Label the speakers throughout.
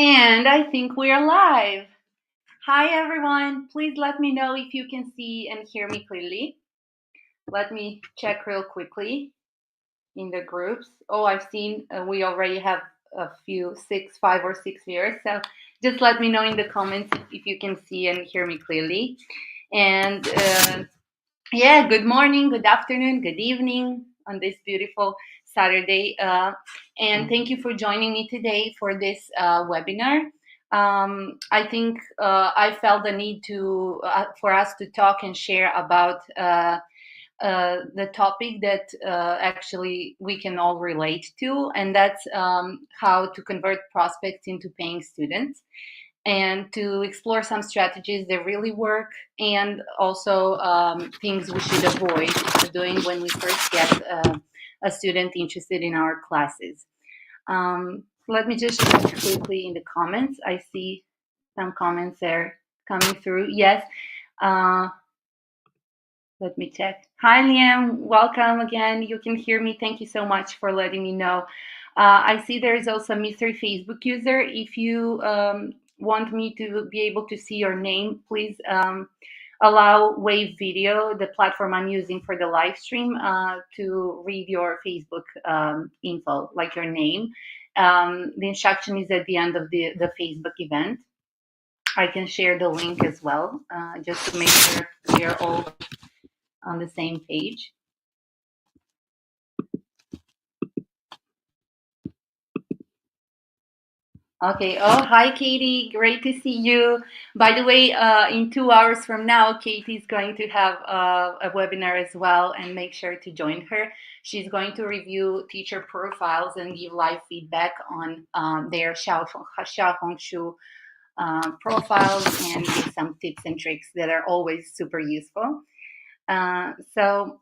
Speaker 1: And I think we're live. Hi, everyone. Please let me know if you can see and hear me clearly. Let me check real quickly in the groups. Oh, I've seen we already have a few, 5 or 6 viewers. So just let me know in the comments if you can see and hear me clearly. And yeah, good morning, good afternoon, good evening on this beautiful Saturday. And thank you for joining me today for this webinar. I think I felt the need to for us to talk and share about the topic that actually we can all relate to, and that's how to convert prospects into paying students and to explore some strategies that really work and also things we should avoid doing when we first get a student interested in our classes. Let me just check quickly in the comments. I see some comments there coming through. Yes. Uh, Let me check. Hi, Liam. Welcome again. You can hear me. Thank you so much for letting me know. I see there is also a mystery Facebook user. If you want me to be able to see your name, please allow Wave Video, the platform I'm using for the live stream, to read your Facebook info, like your name. The instruction is at the end of the Facebook event. I can share the link as well, just to make sure we're all on the same page. Okay. Oh, hi, Katie. Great to see you. By the way, in 2 hours from now, Katie's going to have a webinar as well, and make sure to join her. She's going to review teacher profiles and give live feedback on their Xiaohongshu profiles and give some tips and tricks that are always super useful. So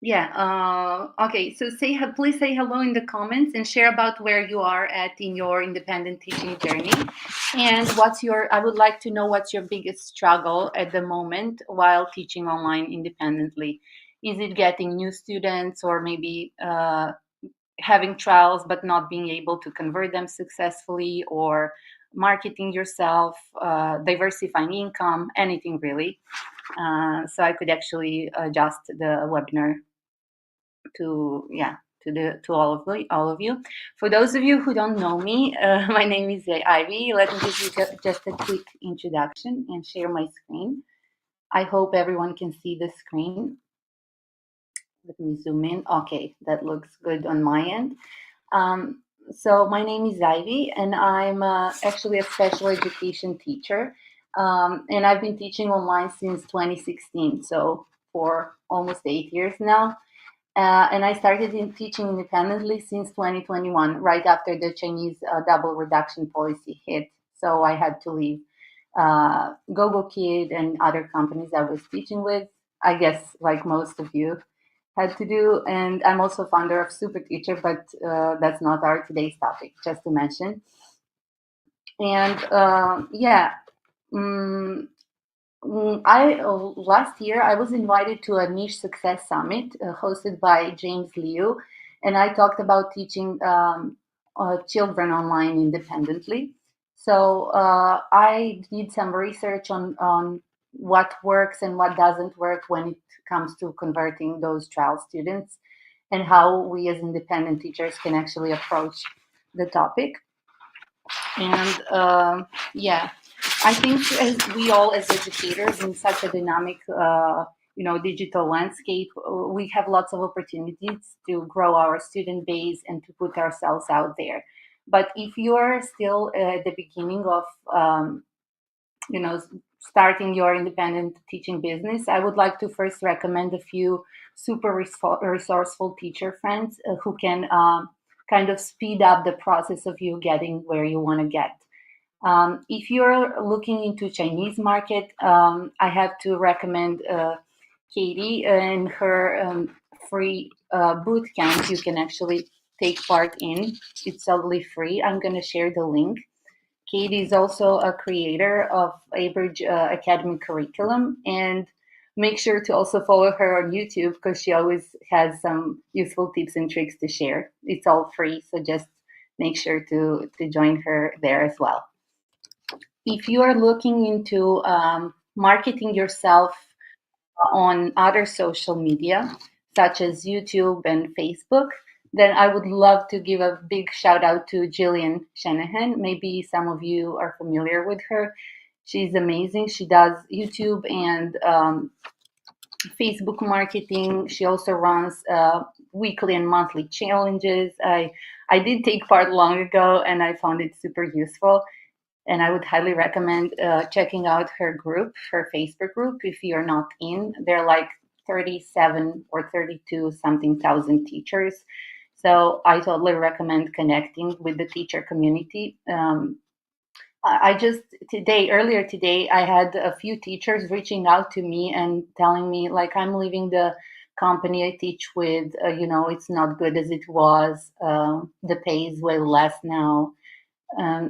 Speaker 1: yeah. Okay. So please say hello in the comments and share about where you are at in your independent teaching journey, and I would like to know what's your biggest struggle at the moment while teaching online independently. Is it getting new students, or maybe having trials but not being able to convert them successfully, or marketing yourself, diversifying income, anything really? So I could actually adjust the webinar to all of you. For those of you who don't know me, my name is Ivy. Let me give you just a quick introduction and share my screen. I hope everyone can see the screen. Let me zoom in. Okay, that looks good on my end. So my name is Ivy, and I'm actually a special education teacher. And I've been teaching online since 2016, so for almost 8 years now. And I started teaching independently since 2021, right after the Chinese double reduction policy hit. So I had to leave GoGo Kid and other companies I was teaching with, I guess, like most of you had to do. And I'm also founder of SuperTeacher, but that's not our today's topic, just to mention. And um, last year I was invited to a niche success summit hosted by James Liu, and I talked about teaching children online independently. So I did some research on what works and what doesn't work when it comes to converting those trial students, and how we as independent teachers can actually approach the topic. And yeah, I think as we all as educators in such a dynamic, digital landscape, we have lots of opportunities to grow our student base and to put ourselves out there. But if you're still at the beginning of, you know, starting your independent teaching business, I would like to first recommend a few super resourceful teacher friends who can kind of speed up the process of you getting where you want to get. If you're looking into Chinese market, I have to recommend Katie and her free boot camp you can actually take part in. It's totally free. I'm going to share the link. Katie is also a creator of Abridge Academy curriculum, and make sure to also follow her on YouTube because she always has some useful tips and tricks to share. It's all free, so just make sure to join her there as well. If you are looking into marketing yourself on other social media, such as YouTube and Facebook, then I would love to give a big shout out to Jillian Shanahan. Maybe some of you are familiar with her. She's amazing. She does YouTube and Facebook marketing. She also runs weekly and monthly challenges. I did take part long ago, and I found it super useful. And I would highly recommend checking out her group, her Facebook group, if you're not in. They're like 37 or 32 something thousand teachers. So I totally recommend connecting with the teacher community. I just earlier today, I had a few teachers reaching out to me and telling me, like, I'm leaving the company I teach with, it's not good as it was. The pay is way less now.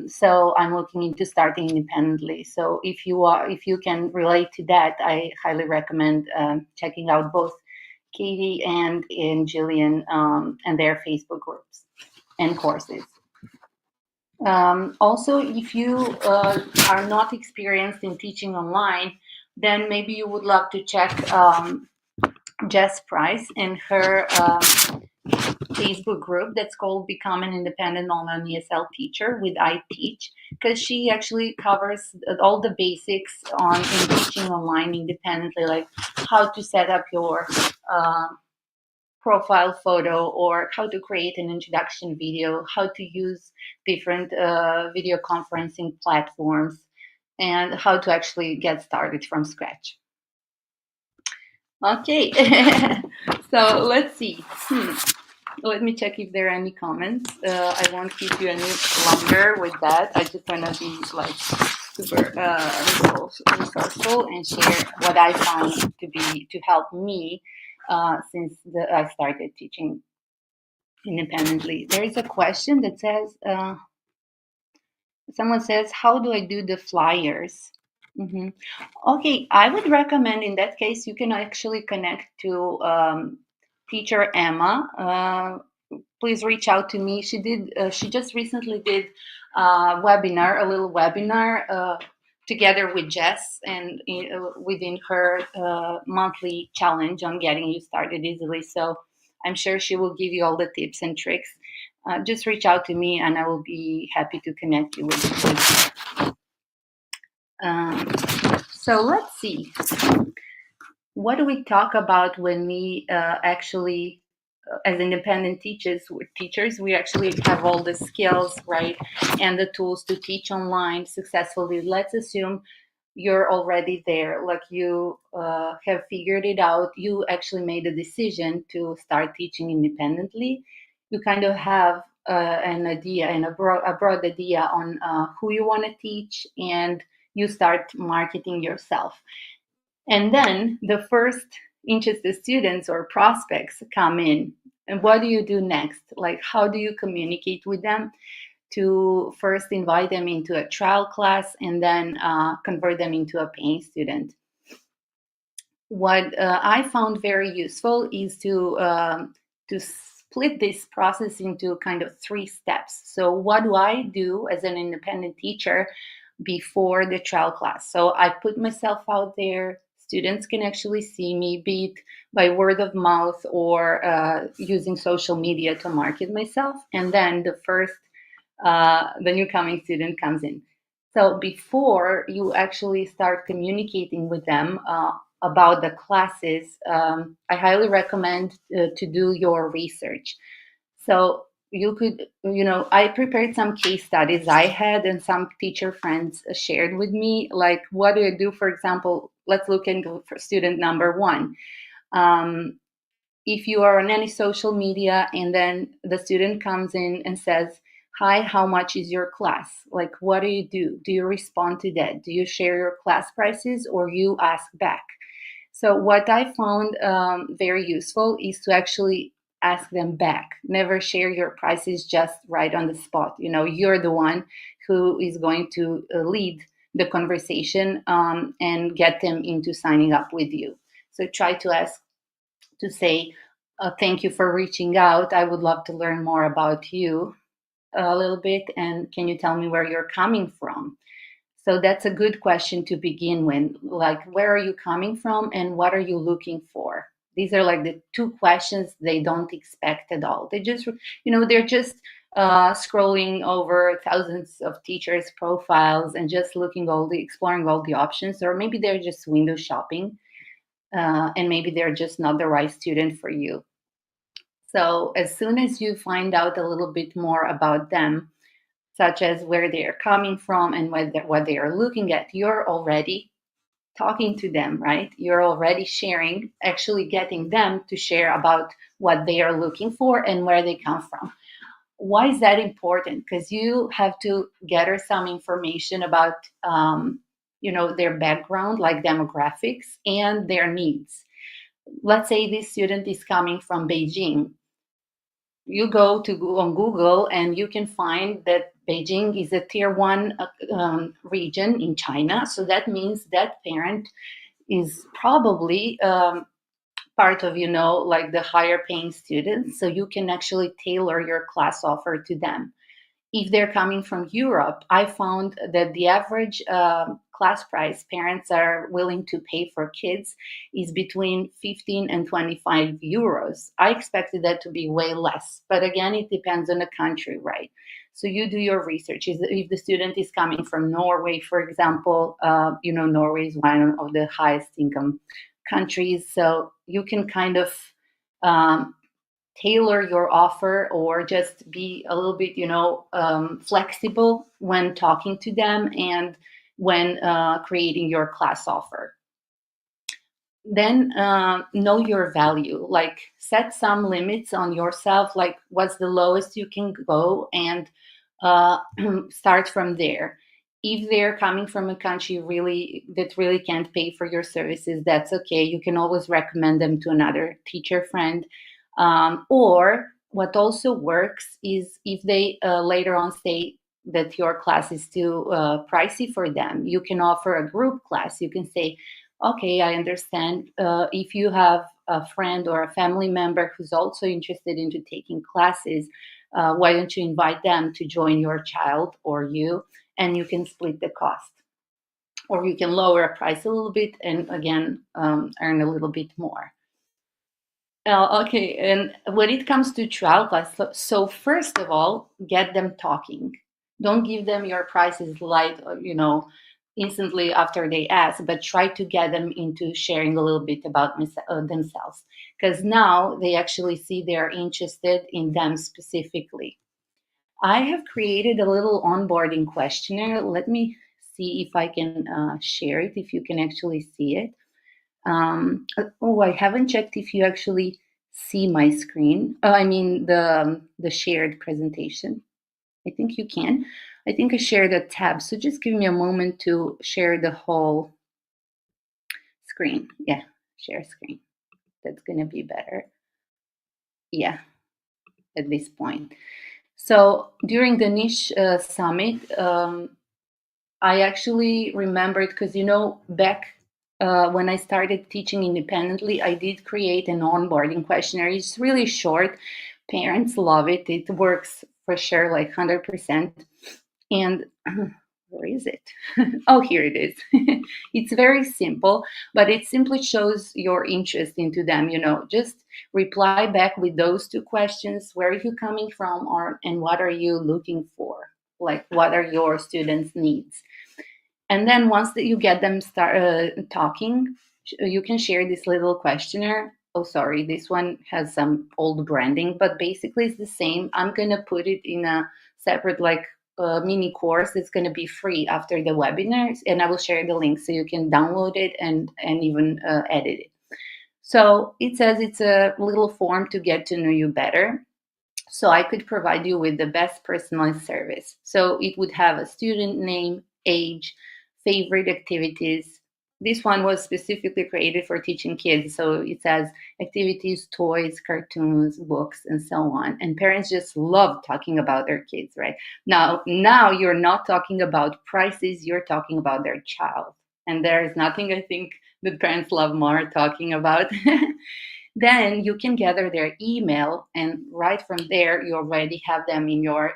Speaker 1: So I'm looking into starting independently. So if you can relate to that, I highly recommend checking out both Katie and Jillian and their Facebook groups and courses. Also, if you are not experienced in teaching online, then maybe you would love to check Jess Price and her Facebook group that's called Become an Independent Online ESL Teacher with I Teach, because she actually covers all the basics on in teaching online independently, like how to set up your profile photo, or how to create an introduction video, how to use different video conferencing platforms, and how to actually get started from scratch. Okay, so let's see. Let me check if there are any comments. I won't keep you any longer with that. I just want to be like super resourceful and share what I found to help me since I started teaching independently. There is a question that says, someone says, how do I do the flyers? Okay, I would recommend in that case, you can actually connect to teacher Emma. Please reach out to me. She just recently did a little webinar together with Jess and within her monthly challenge on getting you started easily. So I'm sure she will give you all the tips and tricks. Just reach out to me and I will be happy to connect you with her. So let's see. What do we talk about when we actually, as independent teachers, we actually have all the skills, right, and the tools to teach online successfully? Let's assume you're already there, like you have figured it out. You actually made a decision to start teaching independently. You kind of have an idea and a broad idea on who you want to teach, and you start marketing yourself. And then the first interested students or prospects come in. And what do you do next? Like, how do you communicate with them to first invite them into a trial class and then convert them into a paying student? What I found very useful is to split this process into kind of 3 steps. So what do I do as an independent teacher before the trial class? So I put myself out there. Students can actually see me, be it by word of mouth or using social media to market myself. And then the new coming student comes in. So before you actually start communicating with them about the classes, I highly recommend to do your research. So you could, I prepared some case studies I had and some teacher friends shared with me. Like, what do I do? For example, let's look into for student number 1. If you are on any social media and then the student comes in and says, hi, how much is your class? Like, what do you do? Do you respond to that? Do you share your class prices or you ask back? So what I found very useful is to actually ask them back. Never share your prices just right on the spot. You're the one who is going to lead the conversation and get them into signing up with you. So try to say, thank you for reaching out. I would love to learn more about you. a little bit, and can you tell me where you're coming from? So that's a good question to begin with. Like, where are you coming from and what are you looking for? These are like the two questions they don't expect at all. They just, they're just scrolling over thousands of teachers' profiles and just exploring all the options, or maybe they're just window shopping, and maybe they're just not the right student for you. So as soon as you find out a little bit more about them, such as where they are coming from and what they are looking at, you're already talking to them, right? You're already sharing, actually getting them to share about what they are looking for and where they come from. Why is that important? Because you have to gather some information about, their background, like demographics and their needs. Let's say this student is coming from Beijing. You go on Google and you can find that Beijing is a tier one region in China. So that means that parent is probably part of, like the higher paying students. So you can actually tailor your class offer to them. If they're coming from Europe, I found that the average class price parents are willing to pay for kids is between 15 and 25 euros. I expected that to be way less, but again, it depends on the country, right? So you do your research. If the student is coming from Norway, for example, Norway is one of the highest income countries, so you can kind of um, tailor your offer or just be a little bit flexible when talking to them and when creating your class offer. Then know your value, like set some limits on yourself, like what's the lowest you can go, and uh, start from there. If they're coming from a country really can't pay for your services, that's okay. You can always recommend them to another teacher friend. Or what also works is if they later on say that your class is too pricey for them, you can offer a group class. You can say, okay, I understand. If you have a friend or a family member who's also interested into taking classes, why don't you invite them to join your child or you, and you can split the cost. Or you can lower a price a little bit and again earn a little bit more. Okay, and when it comes to trial class, so first of all, get them talking. Don't give them your prices light, instantly after they ask, but try to get them into sharing a little bit about themselves, because now they actually see they're interested in them specifically. I have created a little onboarding questionnaire. Let me see if I can share it, if you can actually see it. I haven't checked if you actually see my screen. I mean the shared presentation. I think you can. I think I shared a tab. So just give me a moment to share the whole screen. Yeah, share screen. That's gonna be better. Yeah, at this point. So during the niche summit, I actually remembered because back when I started teaching independently, I did create an onboarding questionnaire. It's really short. Parents love it. It works for sure, like 100%. And where is it? Oh, here it is. It's very simple, but it simply shows your interest into them. Just reply back with those two questions: where are you coming from, and what are you looking for? Like, what are your students' needs? And then once that you get them start talking, you can share this little questionnaire. Oh, sorry, this one has some old branding, but basically it's the same. I'm gonna put it in a separate mini course that's gonna be free after the webinars, and I will share the link so you can download it and even edit it. So it says it's a little form to get to know you better. So I could provide you with the best personalized service. So it would have a student name, age, favorite activities. This one was specifically created for teaching kids. So it says activities, toys, cartoons, books, and so on. And parents just love talking about their kids, right? Now you're not talking about prices, you're talking about their child. And there's nothing I think that parents love more talking about. Then you can gather their email, and right from there, you already have them in your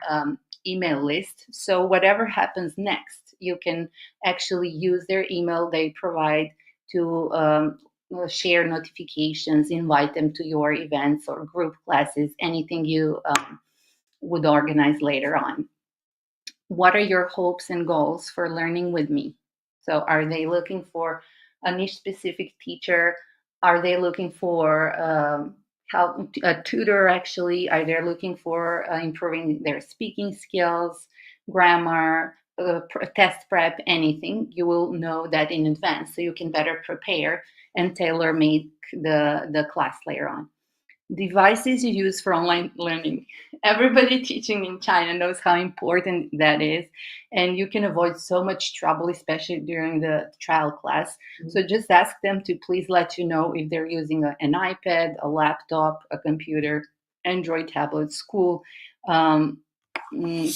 Speaker 1: email list. So whatever happens next, you can actually use their email they provide to share notifications, invite them to your events or group classes, anything you would organize later on. What are your hopes and goals for learning with me? So, are they looking for a niche specific teacher? Are they looking for help, a tutor actually? Are they looking for improving their speaking skills, grammar, test prep, anything? You will know that in advance so you can better prepare and tailor make the class later on. Devices you use for online learning. Everybody teaching in China knows how important that is, and you can avoid so much trouble, especially during the trial class. So just ask them to please let you know if they're using an iPad, a laptop, a computer, Android tablet, school um,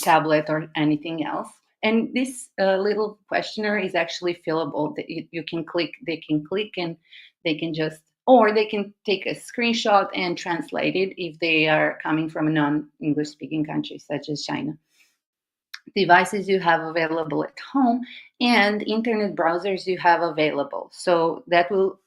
Speaker 1: tablet, or anything else. And this little questionnaire is actually fillable. That you can click, they can click, and they can just, or they can take a screenshot and translate it if they are coming from a non-English speaking country such as China. Devices you have available at home and internet browsers you have available. So that will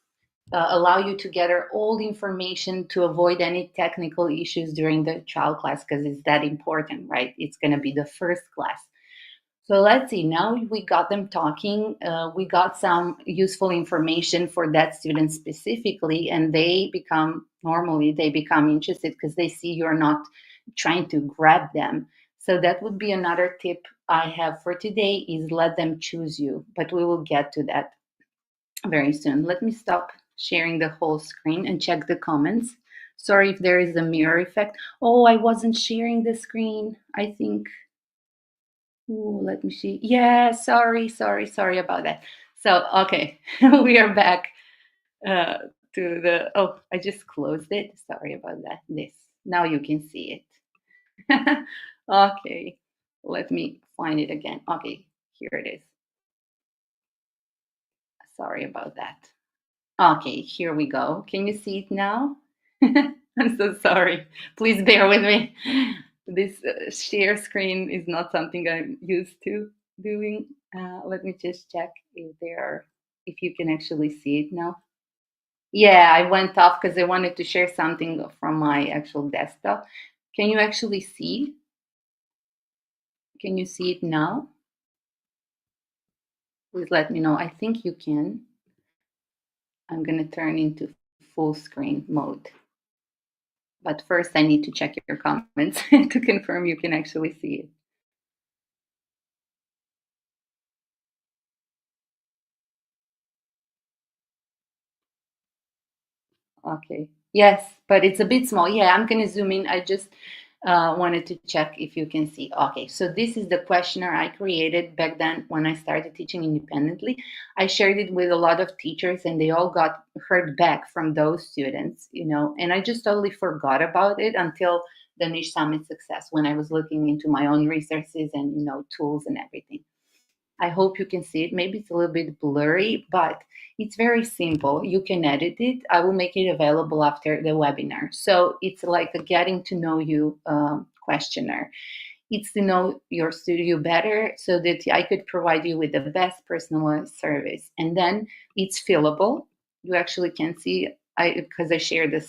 Speaker 1: allow you to gather all the information to avoid any technical issues during the trial class, because it's that important, right? It's going to be the first class. So let's see, now we got them talking, we got some useful information for that student specifically, and they become interested because they see you're not trying to grab them. So that would be another tip I have for today, is let them choose you, but we will get to that very soon. Let me stop sharing the whole screen and check the comments. Sorry if there is a mirror effect. Oh, I wasn't sharing the screen, I think. Ooh, let me see. Yeah, sorry about that. So, okay, we are back uh, to the. Oh, I just closed it. Sorry about that. This. Now you can see it. Okay, let me find it again. Okay, here it is. Sorry about that. Okay, here we go. Can you see it now? I'm so sorry. Please bear with me. This share screen is not something I'm used to doing. Let me just check if you can actually see it now. Yeah, I went off because I wanted to share something from my actual desktop. Can you actually see? Can you see it now? Please let me know. I think you can. I'm going to turn into full screen mode. But first, I need to check your comments to confirm you can actually see it. Okay. Yes, but it's a bit small. Yeah, I'm going to zoom in. I just wanted to check if you can see. Okay, so this is the questionnaire I created back then when I started teaching independently. I shared it with a lot of teachers, and they all got heard back from those students, and I just totally forgot about it until the Niche Summit success, when I was looking into my own resources and, tools and everything. I hope you can see it. Maybe it's a little bit blurry, but it's very simple. You can edit it. I will make it available after the webinar. So it's like a getting to know you questionnaire. It's to know your studio better so that I could provide you with the best personalized service. And then it's fillable. You actually can see, because I shared the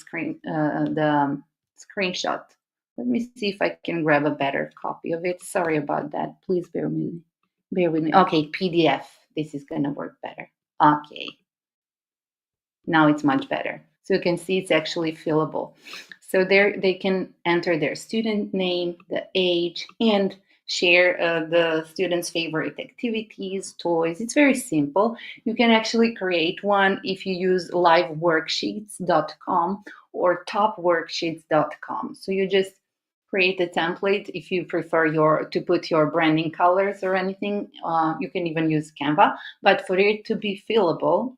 Speaker 1: screenshot. Let me see if I can grab a better copy of it. Sorry about that. Please bear with me. Bear with me. Okay, PDF. This is going to work better. Okay. Now it's much better. So you can see it's actually fillable. So there they can enter their student name, the age, and share the student's favorite activities, toys. It's very simple. You can actually create one if you use liveworksheets.com or topworksheets.com. So you just create a template. If you prefer to put your branding colors or anything, you can even use Canva. But for it to be fillable,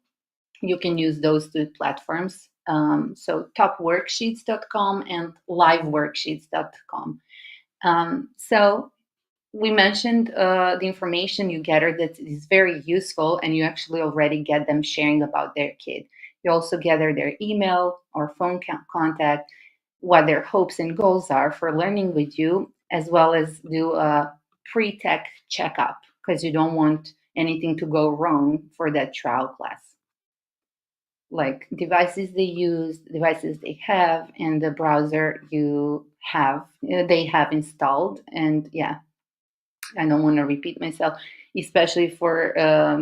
Speaker 1: you can use those two platforms. So topworksheets.com and liveworksheets.com. So we mentioned the information you gather that is very useful, and you actually already get them sharing about their kid. You also gather their email or phone contact, what their hopes and goals are for learning with you, as well as do a pre-tech checkup because you don't want anything to go wrong for that trial class, like devices they use, devices they have, and the browser you have they have installed. And yeah, I don't want to repeat myself, especially for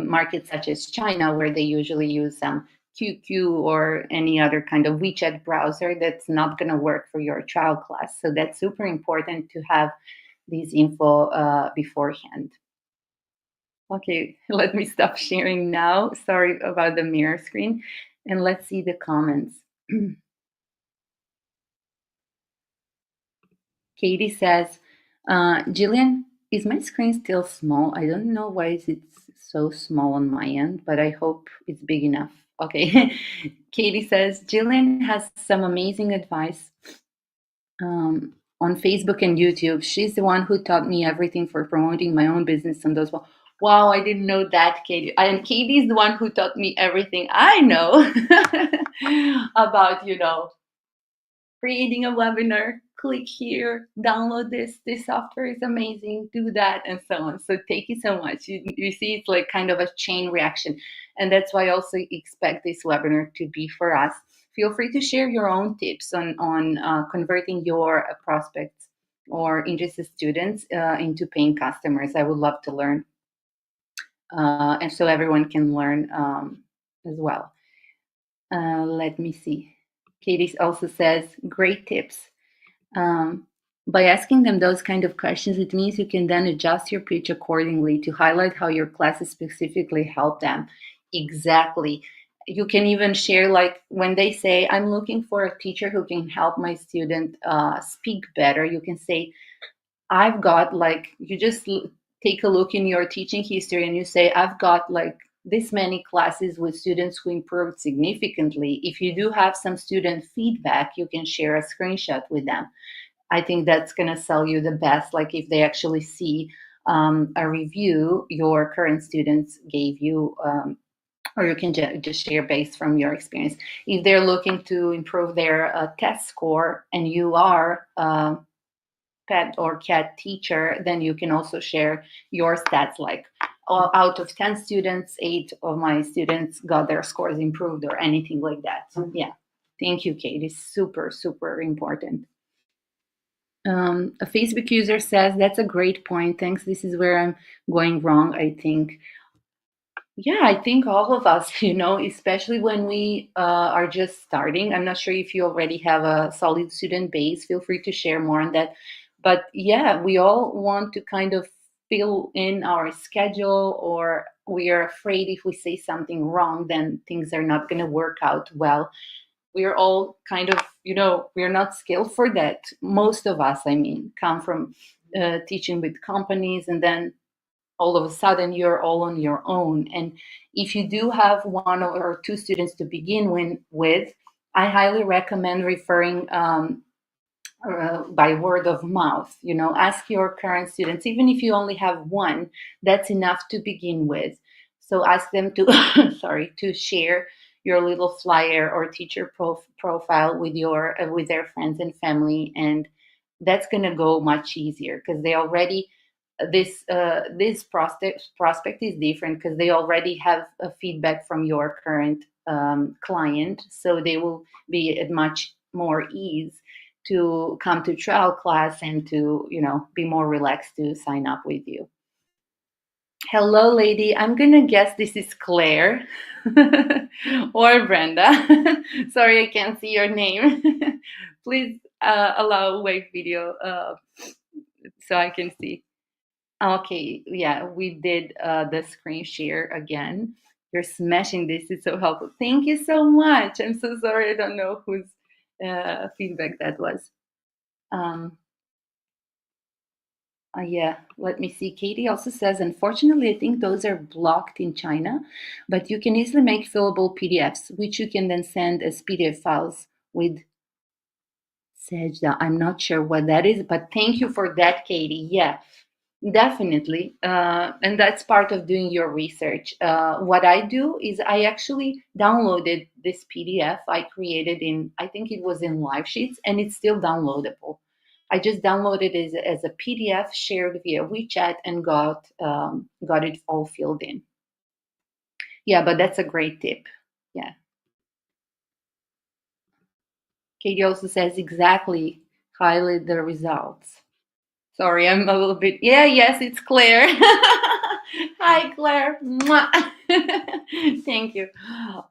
Speaker 1: markets such as China, where they usually use some QQ or any other kind of WeChat browser that's not going to work for your trial class. So that's super important to have these info beforehand. Okay, let me stop sharing now. Sorry about the mirror screen. And let's see the comments. Katie says, Jillian, is my screen still small? I don't know why is it so small on my end, but I hope it's big enough. Okay. Katie says, Jillian has some amazing advice on Facebook and YouTube. She's the one who taught me everything for promoting my own business on those. Wow, I didn't know that, Katie. And Katie's the one who taught me everything I know about, creating a webinar, click here, download this software is amazing, do that, and so on. So thank you so much. You see, it's like kind of a chain reaction. And that's why I also expect this webinar to be for us. Feel free to share your own tips on converting your prospects or interested students into paying customers. I would love to learn. And so everyone can learn as well. Let me see. Katie also says, great tips. By asking them those kind of questions, it means you can then adjust your pitch accordingly to highlight how your classes specifically help them. Exactly. You can even share, like when they say, I'm looking for a teacher who can help my student speak better, you can say, I've got like, you just take a look in your teaching history and you say, I've got like this many classes with students who improved significantly. If you do have some student feedback, you can share a screenshot with them. I think that's going to sell you the best. Like if they actually see a review your current students gave you, or you can just share based from your experience. If they're looking to improve their test score and you are pet or cat teacher, then you can also share your stats, like out of 10 students, 8 of my students got their scores improved or anything like that. So, yeah, thank you, Kate. It's super, super important. A Facebook user says, that's a great point. Thanks. This is where I'm going wrong, I think. Yeah, I think all of us, especially when we are just starting. I'm not sure if you already have a solid student base. Feel free to share more on that. But yeah, we all want to kind of fill in our schedule, or we are afraid if we say something wrong, then things are not going to work out well. We're all kind of, we're not skilled for that. Most of us, I mean, come from teaching with companies, and then all of a sudden you're all on your own. And if you do have one or two students to begin with, I highly recommend referring by word of mouth. Ask your current students, even if you only have one, that's enough to begin with. So ask them to to share your little flyer or teacher profile with with their friends and family, and that's going to go much easier because they already this prospect is different because they already have a feedback from your current client, so they will be at much more ease to come to trial class and to be more relaxed to sign up with you. Hello, lady. I'm gonna guess this is Claire or Brenda. Sorry, I can't see your name. Please allow wave video so I can see. Okay, yeah, we did the screen share again. You're smashing this. It's so helpful. Thank you so much. I'm so sorry. I don't know whose feedback that was. Yeah, let me see. Katie also says, unfortunately, I think those are blocked in China, but you can easily make fillable PDFs, which you can then send as PDF files with Sajda. I'm not sure what that is, but thank you for that, Katie. Yeah, definitely. And that's part of doing your research. What I do is I actually downloaded this PDF I created I think it was in Live Sheets, and it's still downloadable. I just downloaded it as a PDF, shared via WeChat, and got it all filled in. Yeah, but that's a great tip. Yeah. Katie also says exactly highlight the results. Sorry, I'm a little bit. Yeah, yes, it's Claire. Hi, Claire. Mwah. Thank you.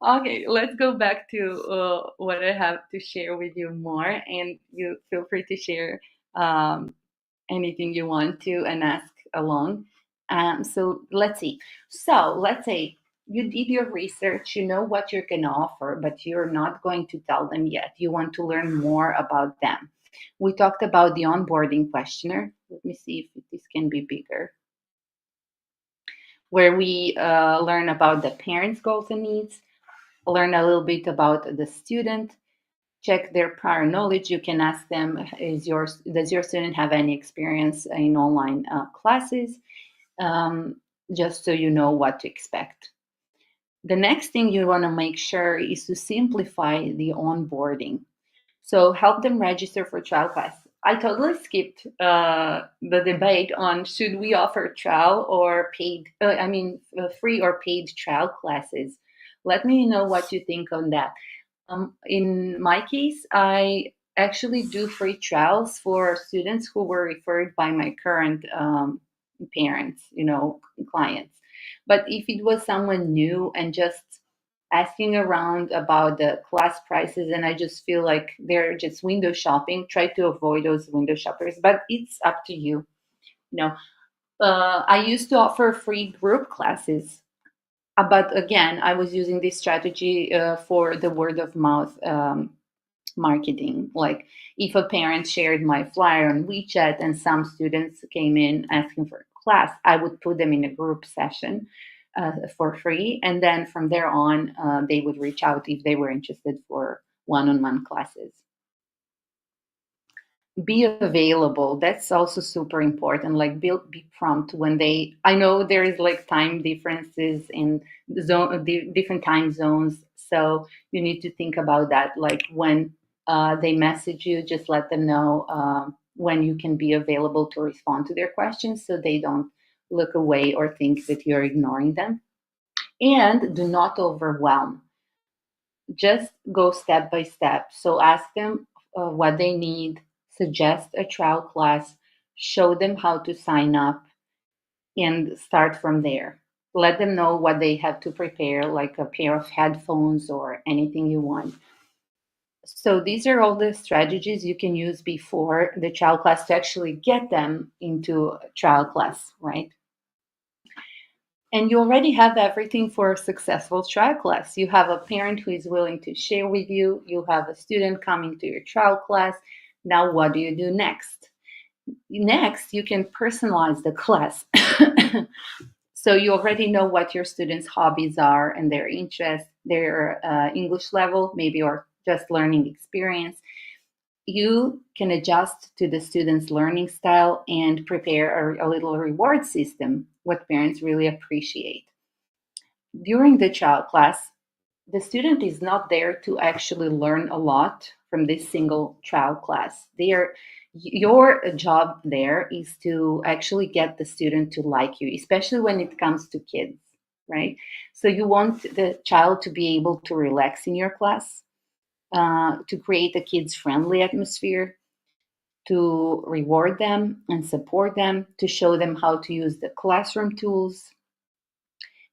Speaker 1: Okay, let's go back to what I have to share with you more, and you feel free to share um, anything you want to and ask along. So let's see. So let's say you did your research, you know what you're going to offer, but you're not going to tell them yet. You want to learn more about them. We talked about the onboarding questionnaire. Let me see if this can be bigger, where we learn about the parents' goals and needs, learn a little bit about the student, check their prior knowledge. You can ask them, does your student have any experience in online classes? Um, just so you know what to expect. The next thing you want to make sure is to simplify the onboarding. So help them register for trial class. I totally skipped the debate on should we offer trial or paid, free or paid trial classes. Let me know what you think on that. In my case, I actually do free trials for students who were referred by my current parents, clients. But if it was someone new and just asking around about the class prices, and I just feel like they're just window shopping, try to avoid those window shoppers. But it's up to you. You know, I used to offer free group classes, but again, I was using this strategy for the word of mouth marketing. Like if a parent shared my flyer on WeChat and some students came in asking for a class, I would put them in a group session for free. And then from there on, they would reach out if they were interested for one-on-one classes. Be available. That's also super important. Like be prompt when they. I know there is like time differences in the different time zones, so you need to think about that. Like when they message you, just let them know when you can be available to respond to their questions, so they don't look away or think that you're ignoring them. And do not overwhelm. Just go step by step. So ask them what they need, suggest a trial class, show them how to sign up, and start from there. Let them know what they have to prepare, like a pair of headphones or anything you want. So these are all the strategies you can use before the trial class to actually get them into a trial class, right? And you already have everything for a successful trial class. You have a parent who is willing to share with you. You have a student coming to your trial class. Now, what do you do next? Next, you can personalize the class. So you already know what your students' hobbies are and their interests, their English level, maybe, or just learning experience. You can adjust to the student's learning style and prepare a little reward system, what parents really appreciate. During the child class, the student is not there to actually learn a lot from this single child class. Your job there is to actually get the student to like you, especially when it comes to kids, right? So you want the child to be able to relax in your class, to create a kids friendly atmosphere, to reward them and support them, to show them how to use the classroom tools,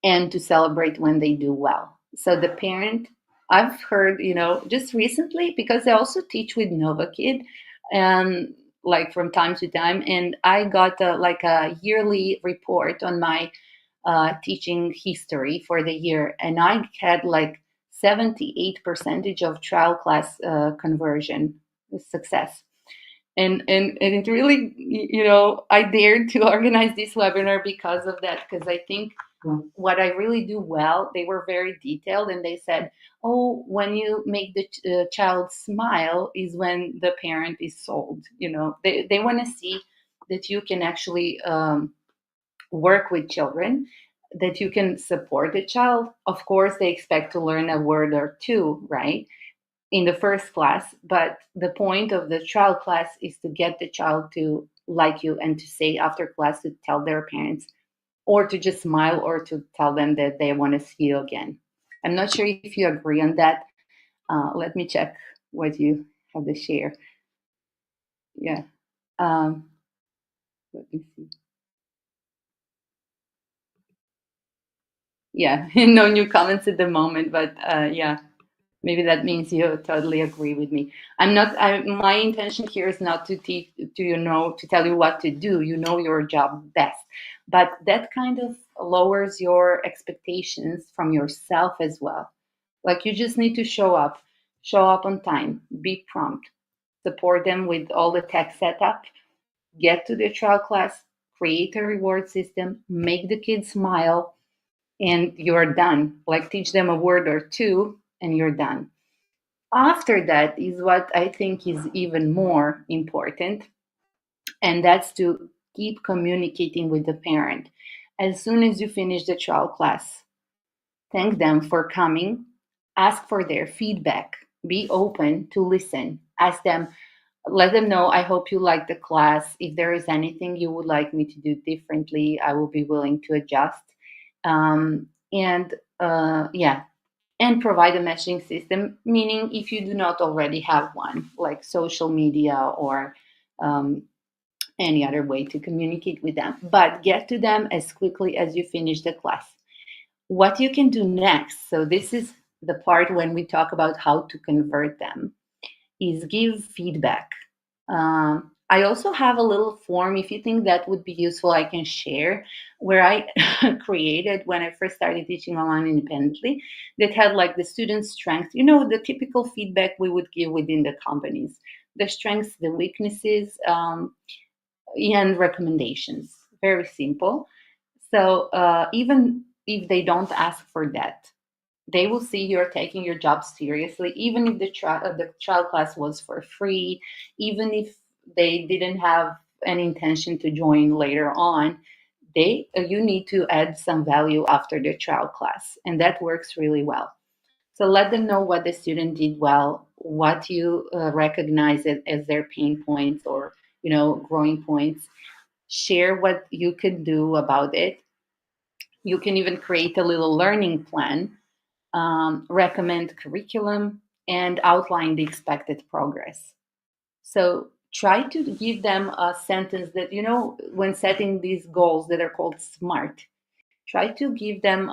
Speaker 1: and to celebrate when they do well. So the parent, I've heard, just recently, because I also teach with Nova Kid, and like from time to time, and I got like a yearly report on my teaching history for the year, and I had like 78% of trial class conversion success. And it really, I dared to organize this webinar because of that, because I think what I really do well, they were very detailed, and they said, oh, when you make the child smile is when the parent is sold. They want to see that you can actually work with children, that you can support the child. Of course, they expect to learn a word or two, right? in the first class, but the point of the trial class is to get the child to like you and to say after class to tell their parents, or to just smile, or to tell them that they want to see you again. I'm not sure if you agree on that. Let me check what you have to share. Yeah. Um, let me see. Yeah, no new comments at the moment, but yeah, maybe that means you totally agree with me. My intention here is not to teach, to tell you what to do. You know your job best. But that kind of lowers your expectations from yourself as well. Like, you just need to show up on time, be prompt, support them with all the tech setup, get to the trial class, create a reward system, make the kids smile, and you're done. Like, teach them a word or two, and you're done. After that is what I think is even more important, and that's to keep communicating with the parent. As soon as you finish the trial class, thank them for coming, ask for their feedback, be open to listen, ask them, let them know, I hope you like the class. If there is anything you would like me to do differently, I will be willing to adjust. And yeah, and provide a messaging system, meaning if you do not already have one, like social media or um, any other way to communicate with them, but get to them as quickly as you finish the class. What you can do next, so this is the part when we talk about how to convert them, is give feedback. I also have a little form. If you think that would be useful, I can share, where I created when I first started teaching online independently, that had like the student strengths, the typical feedback we would give within the companies, the strengths, the weaknesses, and recommendations. Very simple. So even if they don't ask for that, they will see you're taking your job seriously, even if the trial class was for free, even if they didn't have an intention to join later on. You need to add some value after the trial class, and that works really well. So let them know what the student did well, what you recognize it as their pain points, or growing points. Share what you can do about it. You can even create a little learning plan, recommend curriculum, and outline the expected progress. So try to give them a sentence that, when setting these goals that are called SMART, try to give them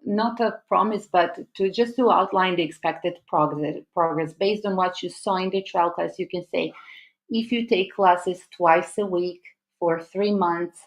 Speaker 1: not a promise, but to outline the expected progress based on what you saw in the trial class. You can say, if you take classes twice a week for 3 months,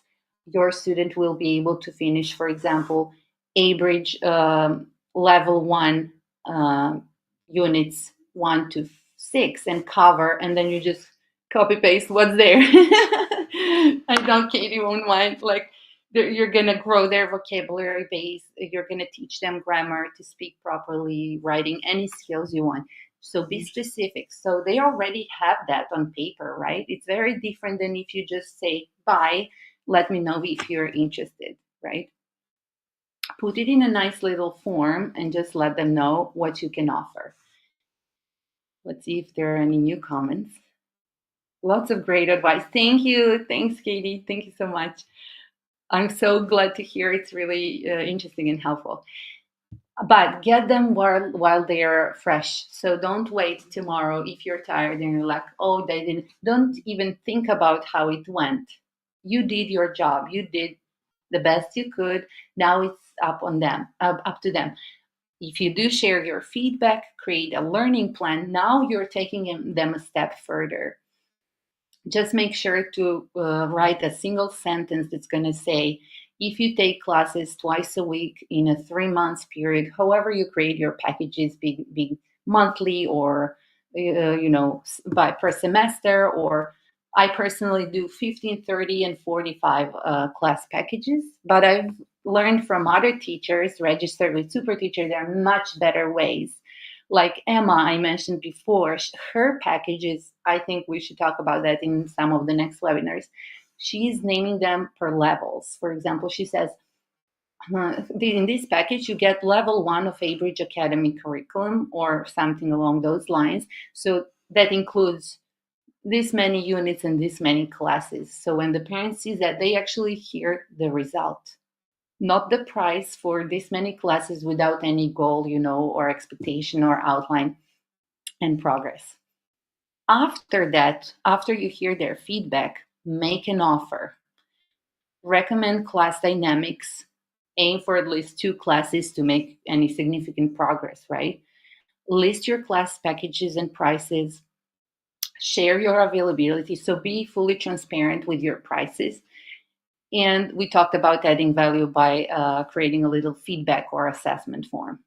Speaker 1: your student will be able to finish, for example, average level one uh, units 1 to 6 and cover, and then you just copy paste what's there. I don't, Katie won't mind. Like, you're gonna grow their vocabulary base. You're gonna teach them grammar, to speak properly, writing, any skills you want. So be specific. So they already have that on paper, right? It's very different than if you just say, bye, let me know if you're interested, right? Put it in a nice little form and just let them know what you can offer. Let's see if there are any new comments. Lots of great advice. Thank you. Thanks, Katie. Thank you so much. I'm so glad to hear. It's really interesting and helpful. But get them while they're fresh. So don't wait tomorrow if you're tired and you're like, oh, they didn't. Don't even think about how it went. You did your job. You did the best you could. Now it's up to them. If you do share your feedback, create a learning plan. Now you're taking them a step further. Just make sure to write a single sentence that's going to say, if you take classes twice a week in a 3 months period, however you create your packages, be monthly or by per semester, or I personally do 15, 30, and 45 class packages. But I've learned from other teachers registered with SuperTeacher, there are much better ways. Like Emma, I mentioned before, her packages, I think we should talk about that in some of the next webinars. She's naming them per levels. For example, she says, In this package, you get level 1 of Abridge Academy curriculum or something along those lines. So that includes this many units and this many classes. So when the parent sees that, they actually hear the result, not the price for this many classes without any goal, or expectation or outline and progress. After that, after you hear their feedback, make an offer. Recommend class dynamics. Aim for at least 2 classes to make any significant progress, right? List your class packages and prices. Share your availability. So be fully transparent with your prices. And we talked about adding value by creating a little feedback or assessment form.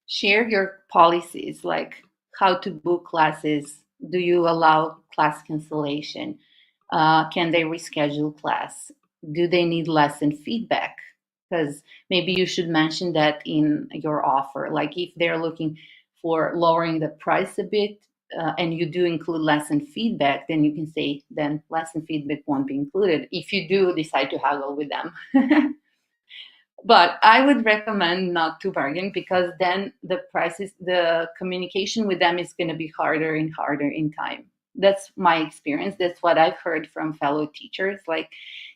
Speaker 1: Share your policies, like how to book classes. Do you allow class cancellation? Can they reschedule class? Do they need lesson feedback? Because maybe you should mention that in your offer. Like if they're looking for lowering the price a bit, and you do include lesson feedback, then you can say then lesson feedback won't be included if you do decide to haggle with them. But I would recommend not to bargain, because then the communication with them is going to be harder and harder in time. That's my experience. That's what I've heard from fellow teachers. Like,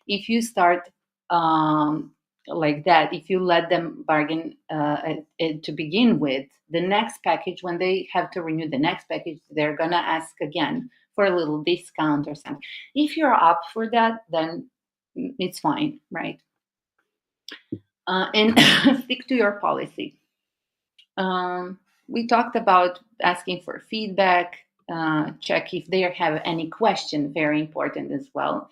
Speaker 1: if you start like that, if you let them bargain to begin with, the next package, when they have to renew the next package, they're going to ask again for a little discount or something. If you're up for that, then it's fine, right? And stick to your policy. We talked about asking for feedback, check if they have any question, very important as well.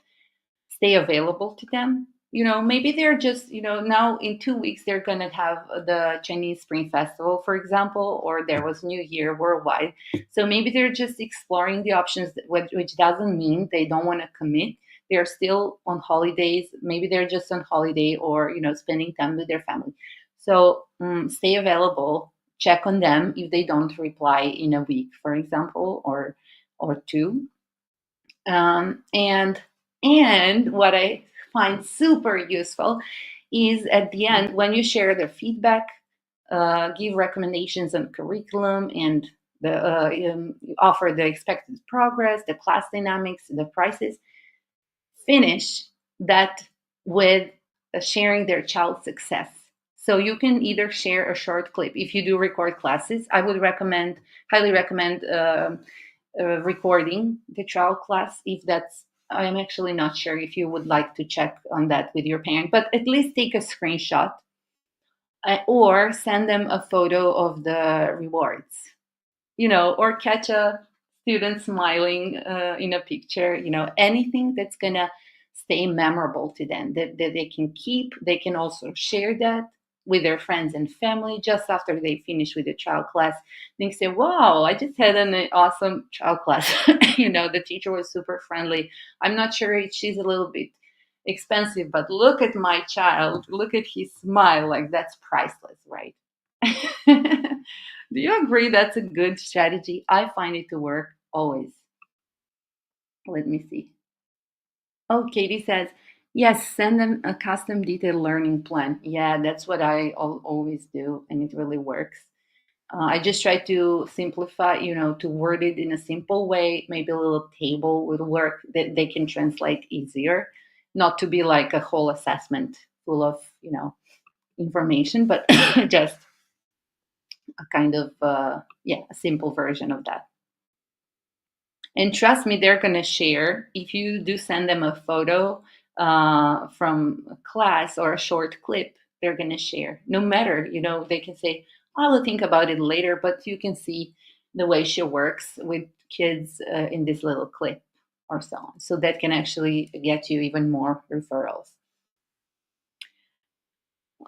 Speaker 1: Stay available to them. Maybe they're just, now in 2 weeks, they're going to have the Chinese Spring Festival, for example, or there was New Year worldwide. So maybe they're just exploring the options, which doesn't mean they don't want to commit. They're still on holidays. Maybe they're just on holiday or, spending time with their family. So stay available, check on them if they don't reply in a week, for example, or 2. And what I find super useful is at the end, when you share the feedback, give recommendations on curriculum and offer the expected progress, the class dynamics, the prices. Finish that with sharing their child's success. So you can either share a short clip. If you do record classes, I would highly recommend recording the child class. I'm actually not sure if you would like to check on that with your parent, but at least take a screenshot or send them a photo of the rewards, or catch a student smiling in a picture, anything that's going to stay memorable to them that they can keep. They can also share that with their friends and family just after they finish with the child class. They say, wow, I just had an awesome child class. The teacher was super friendly. I'm not sure if she's a little bit expensive, but look at my child. Look at his smile. Like, that's priceless, right? Do you agree that's a good strategy? I find it to work always. Let me see. Oh, Katie says, yes, send them a custom detailed learning plan. Yeah, that's what I always do, and it really works. I just try to simplify, to word it in a simple way. Maybe a little table would work that they can translate easier, not to be like a whole assessment full of, information, but just a kind of, a simple version of that. And trust me, they're going to share. If you do send them a photo from a class or a short clip, they're going to share. No matter, they can say, I will think about it later, but you can see the way she works with kids in this little clip or so on. So that can actually get you even more referrals.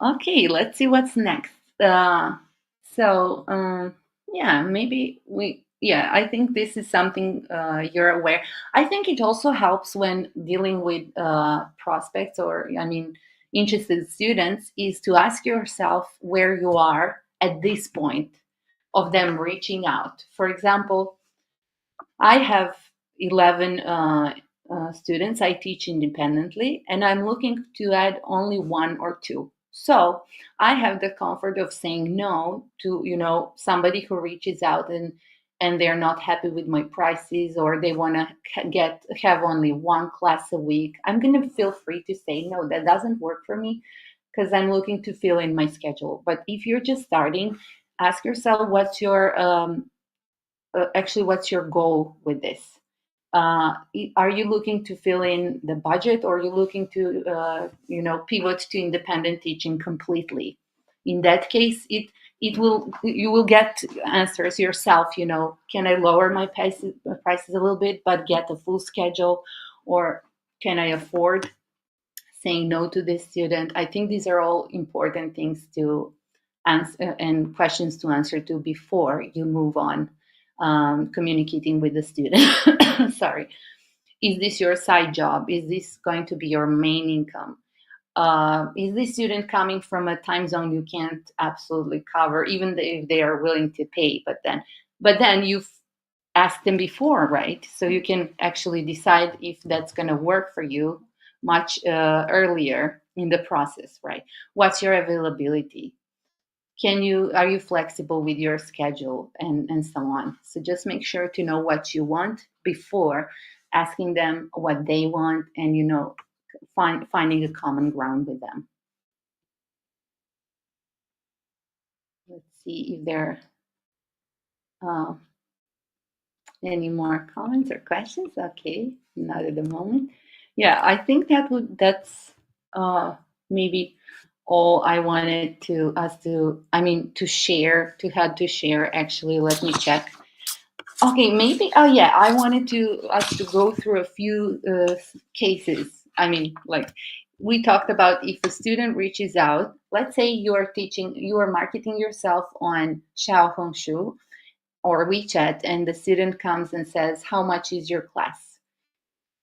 Speaker 1: Okay, let's see what's next. I think this is something you're aware. I think it also helps when dealing with prospects or, interested students, is to ask yourself where you are at this point of them reaching out. For example, I have 11 students I teach independently, and I'm looking to add only one or two. So I have the comfort of saying no to, somebody who reaches out and they're not happy with my prices, or they want to have only one class a week. I'm going to feel free to say no, that doesn't work for me, because I'm looking to fill in my schedule. But if you're just starting, ask yourself what's your goal with this. Are you looking to fill in the budget, or are you looking to pivot to independent teaching completely? In that case, it will you will get answers yourself. Can I lower my prices a little bit but get a full schedule, or can I afford saying no to this student? I think these are all important things to answer and questions to answer to before you move on communicating with the student. Sorry. Is this your side job? Is this going to be your main income? Is this student coming from a time zone you can't absolutely cover, even if they are willing to pay? But then you've asked them before, right? So you can actually decide if that's going to work for you much earlier in the process, right? What's your availability? Are you flexible with your schedule, and so on? So just make sure to know what you want before asking them what they want, and finding a common ground with them. Let's see if there are any more comments or questions. Okay, not at the moment. Yeah, I think that's maybe all I wanted to share, to share. Actually, let me check. Okay, maybe. Oh, yeah. I wanted us to go through a few cases. Like we talked about, if a student reaches out, let's say you are marketing yourself on Xiaohongshu or WeChat, and the student comes and says, "How much is your class?"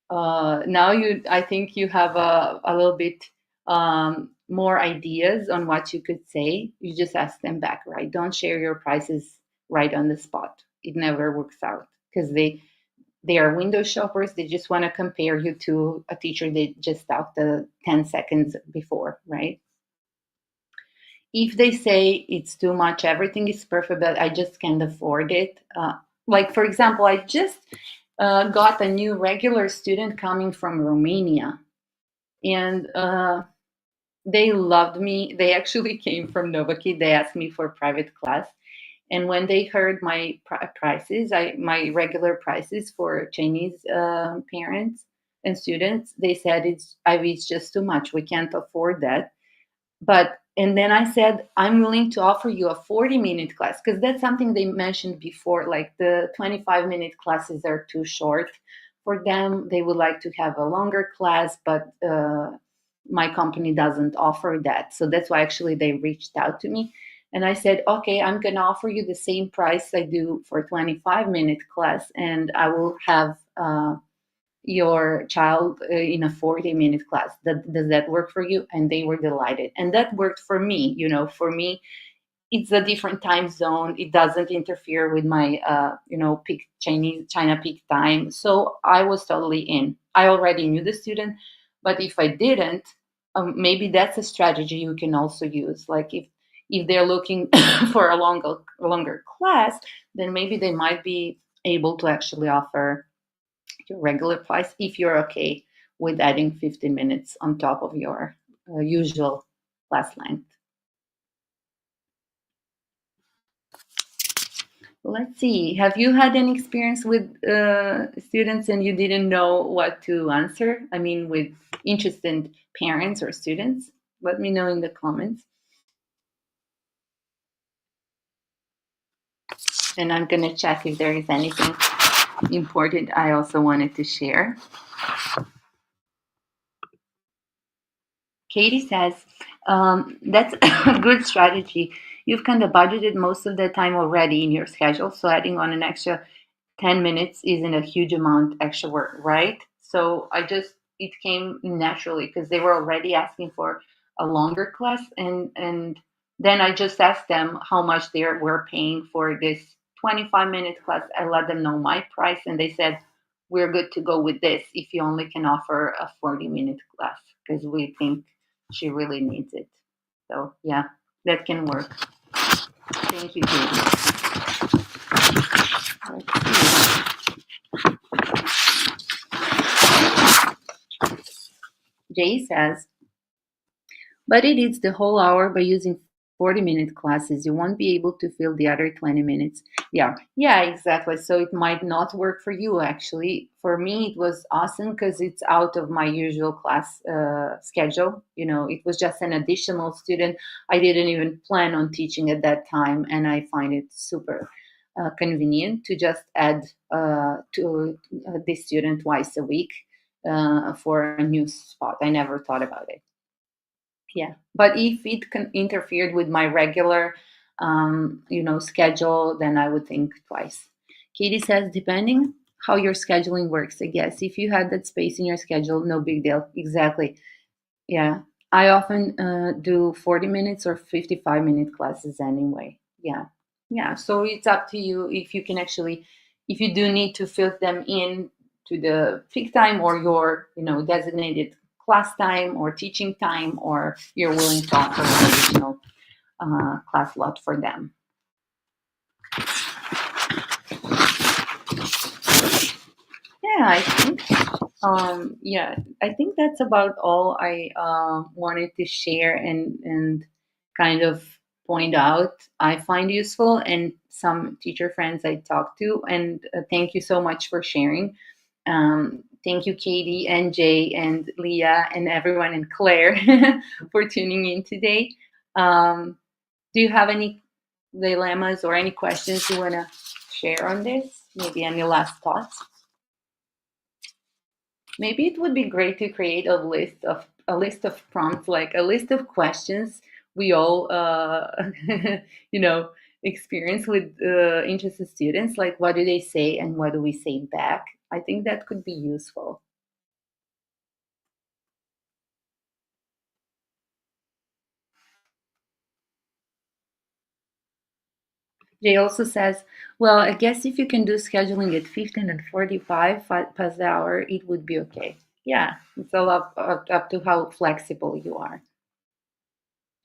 Speaker 1: Now I think you have a little bit more ideas on what you could say. You just ask them back, right? Don't share your prices right on the spot. It never works out, because they are window shoppers. They just want to compare you to a teacher they just talked 10 seconds before, right? If they say it's too much, everything is perfect, but I just can't afford it. Like, for example, I just got a new regular student coming from Romania, and they loved me. They actually came from Novaki. They asked me for private class. And when they heard my prices, my regular prices for Chinese parents and students, they said it's just too much. We can't afford that. And then I said, I'm willing to offer you a 40-minute class, because that's something they mentioned before. Like, the 25-minute classes are too short for them. They would like to have a longer class, but my company doesn't offer that. So that's why actually they reached out to me. And I said, okay, I'm going to offer you the same price I do for a 25-minute class, and I will have your child in a 40-minute class. Does that work for you? And they were delighted. And that worked for me. For me, it's a different time zone. It doesn't interfere with my, peak China peak time. So I was totally in. I already knew the student, but if I didn't, maybe that's a strategy you can also use. Like, if they're looking for a longer class, then maybe they might be able to actually offer your regular price, if you're okay with adding 15 minutes on top of your usual class length. Let's see. Have you had any experience with students and you didn't know what to answer? With interested parents or students? Let me know in the comments. And I'm going to check if there is anything important I also wanted to share. Katie says, that's a good strategy. You've kind of budgeted most of the time already in your schedule, so adding on an extra 10 minutes isn't a huge amount extra work, right? So it came naturally, because they were already asking for a longer class, and then I just asked them how much they were paying for this 25-minute class. I let them know my price, and they said, we're good to go with this if you only can offer a 40-minute class, because we think she really needs it. So yeah, that can work. Thank you, Katie. Jay says, but it eats the whole hour by using 40-minute classes. You won't be able to fill the other 20 minutes. Yeah, exactly. So it might not work for you, actually. For me, it was awesome because it's out of my usual class schedule. It was just an additional student. I didn't even plan on teaching at that time, and I find it super convenient to just add to this student twice a week for a new spot. I never thought about it. Yeah, but if it interfered with my regular, schedule, then I would think twice. Katie says, depending how your scheduling works, I guess. If you had that space in your schedule, no big deal. Exactly. Yeah, I often do 40 minutes or 55-minute classes anyway. Yeah. So it's up to you if you can actually, if you do need to fit them in to the peak time or your, designated class time or teaching time, or you're willing to offer an additional class lot for them. Yeah, I think that's about all I wanted to share and kind of point out I find useful, and some teacher friends I talk to. And thank you so much for sharing. Thank you, Katie and Jay and Leah and everyone, and Claire for tuning in today. Do you have any dilemmas or any questions you want to share on this? Maybe any last thoughts? Maybe it would be great to create a list of prompts, like a list of questions we all you know experience with interested students, like what do they say and what do we say back. I think that could be useful. Jay also says, well, I guess if you can do scheduling at 15 and 45 past the hour, it would be okay. Yeah, it's all up to how flexible you are.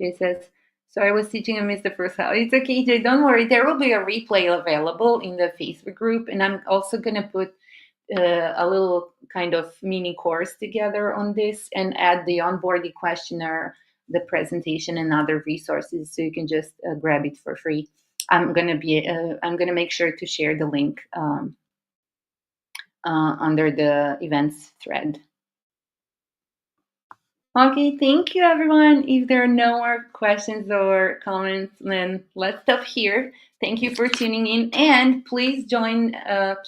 Speaker 1: Jay says, so I was teaching and missed the first hour. It's okay, Jay, don't worry. There will be a replay available in the Facebook group. And I'm also going to put a little kind of mini course together on this and add the onboarding questionnaire, the presentation, and other resources, so you can just grab it for free. I'm gonna make sure to share the link under the events thread. Okay, thank you, everyone. If there are no more questions or comments, then let's stop here. Thank you for tuning in, and please join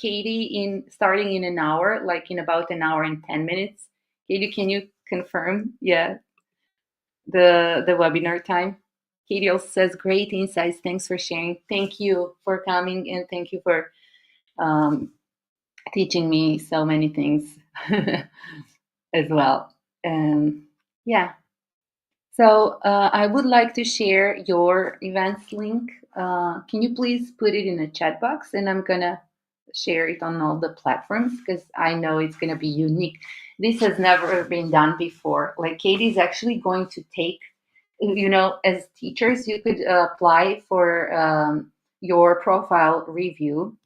Speaker 1: Katie in starting in an hour, like in about an hour and 10 minutes. Katie, can you confirm? Yeah, the webinar time. Katie also says, great insights. Thanks for sharing. Thank you for coming, and thank you for um, teaching me so many things as well. Yeah. So I would like to share your events link. Can you please put it in a chat box, and I'm gonna share it on all the platforms because I know it's gonna be unique. This has never been done before. Like Katie's actually going to take, as teachers, you could apply for your profile review.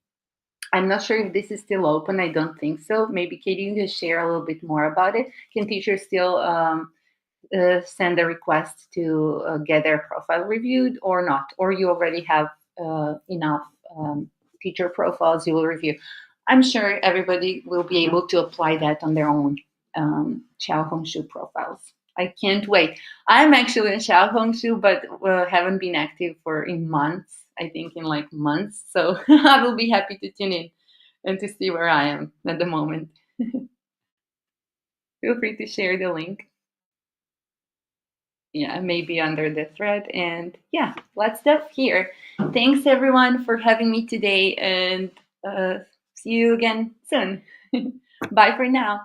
Speaker 1: I'm not sure if this is still open. I don't think so. Maybe Katie, you can share a little bit more about it. Can teachers still send a request to get their profile reviewed or not? Or you already have enough teacher profiles you will review? I'm sure everybody will be able to apply that on their own Xiaohongshu profiles. I can't wait. I'm actually in Xiaohongshu, but haven't been active in months. I think in like months. So I will be happy to tune in and to see where I am at the moment. Feel free to share the link. Yeah, maybe under the thread. And yeah, let's stop here. Thanks everyone for having me today, and see you again soon. Bye for now.